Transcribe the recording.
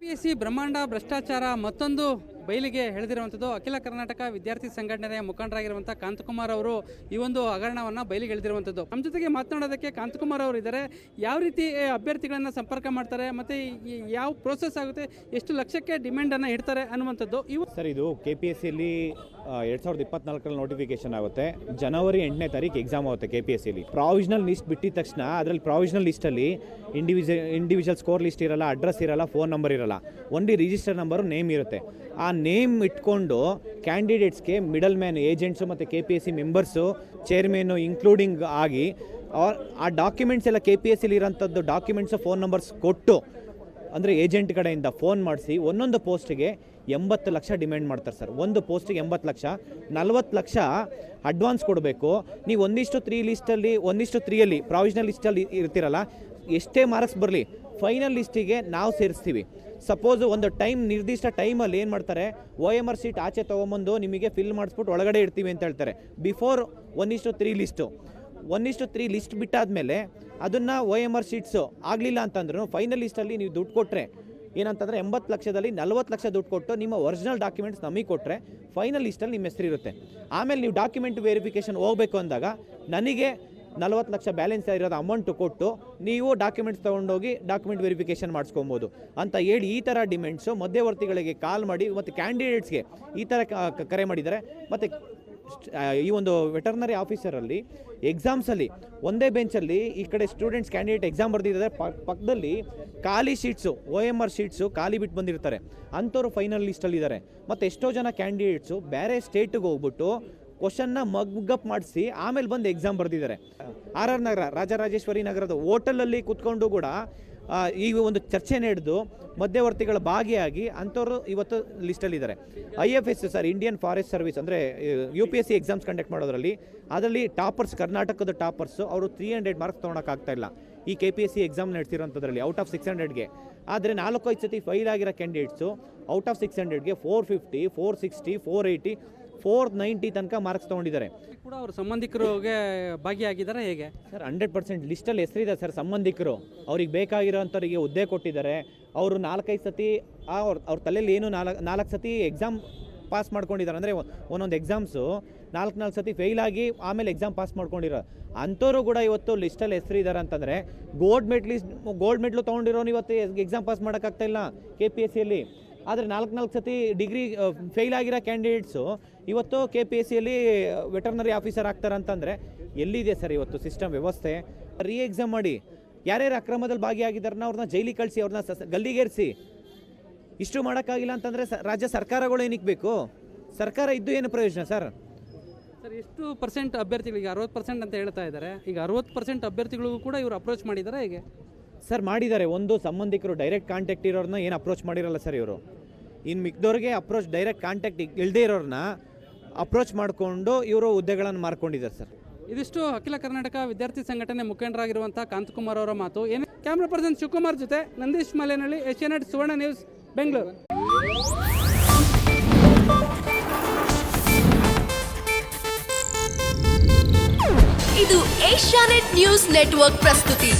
KPSC ಬ್ರಹ್ಮಾಂಡ ಭ್ರಷ್ಟಾಚಾರ ಮತ್ತೊಂದು ಬಯಲಿಗೆ ಎಳೆದಿರುವಂಥದ್ದು ಅಖಿಲ ಕರ್ನಾಟಕ ವಿದ್ಯಾರ್ಥಿ ಸಂಘಟನೆಯ ಮುಖಂಡರಾಗಿರುವಂಥ ಕಾಂತಕುಮಾರ್ ಅವರು ಈ ಒಂದು ಹಗರಣವನ್ನು ಬಯಲಿಗೆ ಎಳೆದಿರುವಂಥದ್ದು. ನಮ್ಮ ಜೊತೆಗೆ ಮಾತನಾಡೋದಕ್ಕೆ ಕಾಂತಕುಮಾರ್ ಅವರು ಇದ್ದಾರೆ. ಯಾವ ರೀತಿ ಅಭ್ಯರ್ಥಿಗಳನ್ನು ಸಂಪರ್ಕ ಮಾಡ್ತಾರೆ ಮತ್ತು ಯಾವ ಪ್ರೋಸೆಸ್ ಆಗುತ್ತೆ, ಎಷ್ಟು ಲಕ್ಷಕ್ಕೆ ಡಿಮ್ಯಾಂಡನ್ನು ಇಡ್ತಾರೆ ಅನ್ನುವಂಥದ್ದು. ಸರ್, ಇದು ಕೆಪಿಎಸ್ಸಿಯಲ್ಲಿ 2024 ನೋಟಿಫಿಕೇಶನ್ ಆಗುತ್ತೆ. ಜನವರಿ 8ನೇ ತಾರೀಕು ಎಕ್ಸಾಮ್ ಆಗುತ್ತೆ ಕೆಪಿಎಸ್ಸಿಲಿ. ಪ್ರಾವಿಷನಲ್ ಲಿಸ್ಟ್ ಬಿಟ್ಟಿದ ತಕ್ಷಣ ಅದರಲ್ಲಿ ಪ್ರಾವಿಷನಲ್ ಲಿಸ್ಟಲ್ಲಿ ಇಂಡಿವಿಜುವಲ್ ಸ್ಕೋರ್ ಲಿಸ್ಟ್ ಇರಲ್ಲ, ಅಡ್ರೆಸ್ ಇರಲ್ಲ, ಫೋನ್ ನಂಬರ್ ಇರಲ್ಲ, ಓನ್ಲಿ ರಿಜಿಸ್ಟರ್ ನಂಬರು, ನೇಮ್ ಇರುತ್ತೆ. ಆ ನೇಮ್ ಇಟ್ಕೊಂಡು ಕ್ಯಾಂಡಿಡೇಟ್ಸ್ಗೆ ಮಿಡಲ್ ಮ್ಯಾನ್, ಏಜೆಂಟ್ಸು ಮತ್ತು KPSC ಮೆಂಬರ್ಸು, ಚೇರ್ಮನ್ನು ಇನ್ಕ್ಲೂಡಿಂಗ್ ಆಗಿ ಆ ಡಾಕ್ಯುಮೆಂಟ್ಸ್ ಎಲ್ಲ KPSCಲಿ ಇರೋಂಥದ್ದು ಡಾಕ್ಯುಮೆಂಟ್ಸು, ಫೋನ್ ನಂಬರ್ಸ್ ಕೊಟ್ಟು, ಅಂದರೆ ಏಜೆಂಟ್ ಕಡೆಯಿಂದ ಫೋನ್ ಮಾಡಿಸಿ ಒಂದೊಂದು ಪೋಸ್ಟ್ಗೆ 80 ಲಕ್ಷ ಡಿಮ್ಯಾಂಡ್ ಮಾಡ್ತಾರೆ ಸರ್. ಒಂದು ಪೋಸ್ಟಿಗೆ 80 ಲಕ್ಷ, 40 ಲಕ್ಷ ಅಡ್ವಾನ್ಸ್ ಕೊಡಬೇಕು. ನೀವು 1:3 ಲಿಸ್ಟಲ್ಲಿ 1:3 ಪ್ರಾವಿಷನಲ್ ಲಿಸ್ಟಲ್ಲಿ ಇರ್ತಿರಲ್ಲ, ಎಷ್ಟೇ ಮಾರ್ಕ್ಸ್ ಬರಲಿ ಫೈನಲ್ ಲಿಸ್ಟಿಗೆ ನಾವು ಸೇರಿಸ್ತೀವಿ. ಸಪೋಸ್ ಒಂದು ನಿರ್ದಿಷ್ಟ ಟೈಮಲ್ಲಿ ಏನು ಮಾಡ್ತಾರೆ, OMR ಶೀಟ್ ಆಚೆ ತೊಗೊಂಬಂದು ನಿಮಗೆ ಫಿಲ್ ಮಾಡಿಸ್ಬಿಟ್ಟು ಒಳಗಡೆ ಇಡ್ತೀವಿ ಅಂತ ಹೇಳ್ತಾರೆ. ಬಿಫೋರ್ 1:3 ಲಿಸ್ಟು 1:3 ಲಿಸ್ಟ್ ಬಿಟ್ಟಾದಮೇಲೆ ಅದನ್ನು OMR ಶೀಟ್ಸು ಆಗಲಿಲ್ಲ ಅಂತಂದ್ರೂ ಫೈನಲ್ ಲಿಸ್ಟಲ್ಲಿ ನೀವು ದುಡ್ಡು ಕೊಟ್ಟರೆ ಏನಂತಂದರೆ 80 ಲಕ್ಷದಲ್ಲಿ 40 ಲಕ್ಷ ದುಡ್ಡು ಕೊಟ್ಟು ನಿಮ್ಮ ಒರಿಜಿನಲ್ ಡಾಕ್ಯುಮೆಂಟ್ಸ್ ನಮಗೆ ಕೊಟ್ಟರೆ ಫೈನಲ್ ಲಿಸ್ಟಲ್ಲಿ ನಿಮ್ಮ ಹೆಸರು ಇರುತ್ತೆ. ಆಮೇಲೆ ನೀವು ಡಾಕ್ಯುಮೆಂಟ್ ವೆರಿಫಿಕೇಷನ್ ಹೋಗಬೇಕು ಅಂದಾಗ ನನಗೆ 40 ಲಕ್ಷ ಬ್ಯಾಲೆನ್ಸ್ ಇರೋದು ಅಮೌಂಟು ಕೊಟ್ಟು ನೀವು ಡಾಕ್ಯುಮೆಂಟ್ಸ್ ತೊಗೊಂಡೋಗಿ ಡಾಕ್ಯುಮೆಂಟ್ ವೆರಿಫಿಕೇಷನ್ ಮಾಡಿಸ್ಕೊಬೋದು ಅಂತ ಹೇಳಿ ಈ ಥರ ಡಿಮ್ಯಾಂಡ್ಸು ಮಧ್ಯವರ್ತಿಗಳಿಗೆ ಕಾಲ್ ಮಾಡಿ ಮತ್ತು ಕ್ಯಾಂಡಿಡೇಟ್ಸ್ಗೆ ಈ ಥರ ಕರೆ ಮಾಡಿದ್ದಾರೆ. ಮತ್ತು ಈ ಒಂದು ವೆಟರ್ನರಿ ಆಫೀಸರಲ್ಲಿ ಎಕ್ಸಾಮ್ಸಲ್ಲಿ ಒಂದೇ ಬೆಂಚಲ್ಲಿ ಈ ಕಡೆ ಸ್ಟೂಡೆಂಟ್ಸ್ ಕ್ಯಾಂಡಿಡೇಟ್ ಎಕ್ಸಾಮ್ ಬರೆದಿದ್ದಾರೆ, ಪಕ್ಕದಲ್ಲಿ ಖಾಲಿ ಶೀಟ್ಸು OMR ಶೀಟ್ಸು ಖಾಲಿ ಬಿಟ್ಟು ಬಂದಿರ್ತಾರೆ, ಅಂಥವ್ರು ಫೈನಲ್ ಲಿಸ್ಟಲ್ಲಿದ್ದಾರೆ. ಮತ್ತು ಎಷ್ಟೋ ಜನ ಕ್ಯಾಂಡಿಡೇಟ್ಸು ಬೇರೆ ಸ್ಟೇಟಿಗೆ ಹೋಗ್ಬಿಟ್ಟು ಕ್ವಶನ್ನ ಮಗ್ಗಪ್ ಮಾಡಿಸಿ ಆಮೇಲೆ ಬಂದು ಎಕ್ಸಾಮ್ ಬರೆದಿದ್ದಾರೆ. RR ನಗರ, ರಾಜರಾಜೇಶ್ವರಿ ನಗರದ ಹೋಟೆಲಲ್ಲಿ ಕೂತ್ಕೊಂಡು ಕೂಡ ಈ ಒಂದು ಚರ್ಚೆ ನಡೆದು ಮಧ್ಯವರ್ತಿಗಳ ಭಾಗಿಯಾಗಿ ಅಂಥವ್ರು ಇವತ್ತು ಲಿಸ್ಟಲ್ಲಿದ್ದಾರೆ. IFS sir, Indian forest service, ಅಂದರೆ UPSC ಎಕ್ಸಾಮ್ಸ್ ಕಂಡಕ್ಟ್ ಮಾಡೋದ್ರಲ್ಲಿ ಅದರಲ್ಲಿ ಟಾಪರ್ಸ್, ಕರ್ನಾಟಕದ ಟಾಪರ್ಸು ಅವರು 300 ಮಾರ್ಕ್ಸ್ ತೊಗೊಳಕ್ಕಾಗ್ತಾಯಿಲ್ಲ ಈ KPSC ಎಕ್ಸಾಮ್ ನಡೆಸಿರೋಂಥದ್ರಲ್ಲಿ ಔಟ್ ಆಫ್ 600ಗೆ. ಆದರೆ 4-5 ಸತಿ ಫೈಲ್ ಆಗಿರೋ ಕ್ಯಾಂಡಿಡೇಟ್ಸು ಔಟ್ ಆಫ್ 600ಗೆ 450, 460, 480, 490 ತನಕ ಮಾರ್ಕ್ಸ್ ತೊಗೊಂಡಿದ್ದಾರೆ. ಕೂಡ ಅವ್ರ ಸಂಬಂಧಿಕರಿಗೆ ಭಾಗಿಯಾಗಿದ್ದಾರೆ ಹೇಗೆ ಸರ್? 100% ಲಿಸ್ಟಲ್ಲಿ ಹೆಸರಿದೆ ಸರ್. ಸಂಬಂಧಿಕರು ಅವ್ರಿಗೆ ಬೇಕಾಗಿರೋಂಥವ್ರಿಗೆ ಹುದ್ದೆ ಕೊಟ್ಟಿದ್ದಾರೆ. ಅವರು 4-5 ಸತಿ ಅವ್ರ ತಲೆಯಲ್ಲಿ ಏನು 4 ಸತಿ ಎಕ್ಸಾಮ್ ಪಾಸ್ ಮಾಡ್ಕೊಂಡಿದ್ದಾರೆ. ಅಂದರೆ ಒಂದೊಂದು ಎಕ್ಸಾಮ್ಸು 4 ಸತಿ ಫೇಲ್ ಆಗಿ ಆಮೇಲೆ ಎಕ್ಸಾಮ್ ಪಾಸ್ ಮಾಡ್ಕೊಂಡಿರೋ ಅಂಥವ್ರು ಕೂಡ ಇವತ್ತು ಲಿಸ್ಟಲ್ಲಿ ಹೆಸರಿದ್ದಾರೆ ಅಂತಂದರೆ ಗೋಲ್ಡ್ ಮೆಡ್ಲು ತೊಗೊಂಡಿರೋನು ಇವತ್ತು ಎಕ್ಸಾಮ್ ಪಾಸ್ ಮಾಡೋಕ್ಕಾಗ್ತಾಯಿಲ್ಲ KPSCಯಲ್ಲಿ. ಆದರೆ 4 ಸತಿ ಡಿಗ್ರಿ ಫೇಲ್ ಆಗಿರೋ ಕ್ಯಾಂಡಿಡೇಟ್ಸು ಇವತ್ತು KPSCಯಲ್ಲಿ ವೆಟರ್ನರಿ ಆಫೀಸರ್ ಆಗ್ತಾರೆ ಅಂತಂದರೆ ಎಲ್ಲಿದೆ ಸರ್ ಇವತ್ತು ಸಿಸ್ಟಮ್ ವ್ಯವಸ್ಥೆ? ಎಕ್ಸಾಮ್ ಮಾಡಿ ಯಾರ್ಯಾರು ಅಕ್ರಮದಲ್ಲಿ ಭಾಗಿಯಾಗಿದ್ದಾರನ್ನ ಅವ್ರನ್ನ ಜೈಲಿಗೆ ಕಳಿಸಿ, ಅವ್ರನ್ನ ಗಲ್ಲಿಗೇರಿಸಿ. ಇಷ್ಟು ಮಾಡೋಕ್ಕಾಗಿಲ್ಲ ಅಂತಂದರೆ ರಾಜ್ಯ ಸರ್ಕಾರಗಳು ಏನಕ್ಕೆ ಬೇಕು? ಸರ್ಕಾರ ಇದ್ದು ಏನು ಪ್ರಯೋಜನ ಸರ್? ಸರ್, ಎಷ್ಟು ಪರ್ಸೆಂಟ್ ಅಭ್ಯರ್ಥಿಗಳಿಗೆ 60% ಅಂತ ಹೇಳ್ತಾ ಇದ್ದಾರೆ. ಈಗ 60% ಅಭ್ಯರ್ಥಿಗಳಿಗೂ ಕೂಡ ಇವರು ಅಪ್ರೋಚ್ ಮಾಡಿದ್ದಾರೆ ಹೇಗೆ ಸರ್? ಮಾಡಿದ್ದಾರೆ. ಒಂದು ಸಂಬಂಧಿಕರು ಡೈರೆಕ್ಟ್ ಕಾಂಟ್ಯಾಕ್ಟ್ ಇರೋರನ್ನ ಏನು ಅಪ್ರೋಚ್ ಮಾಡಿರಲ್ಲ ಸರ್ ಇವರು. ಇನ್ನು ಮಿಕ್ದವ್ರಿಗೆ ಡೈರೆಕ್ಟ್ ಕಾಂಟ್ಯಾಕ್ಟ್ ಇಲ್ಲದೇ ಇರೋರನ್ನ ಅಪ್ರೋಚ್ ಮಾಡಿಕೊಂಡು ಇವರು ಹುದ್ದೆಗಳನ್ನು ಮಾರ್ಕೊಂಡಿದ್ದಾರೆ ಸರ್. ಇದಿಷ್ಟು ಅಖಿಲ ಕರ್ನಾಟಕ ವಿದ್ಯಾರ್ಥಿ ಸಂಘಟನೆ ಮುಖಂಡರಾಗಿರುವಂಥ ಕಾಂತಕುಮಾರ್ ಅವರ ಮಾತು. ಏನು ಕ್ಯಾಮ್ರಾ ಪರ್ಸನ್ ಶಿವಕುಮಾರ್ ಜೊತೆ ನಂದೀಶ್ ಮಲೆನಹಳ್ಳಿ, ಏಷ್ಯಾನೆಟ್ ಸುವರ್ಣ ನ್ಯೂಸ್, ಬೆಂಗಳೂರು. ಇದು ಏಷ್ಯಾನೆಟ್ ನ್ಯೂಸ್ ನೆಟ್ವರ್ಕ್ ಪ್ರಸ್ತುತಿ.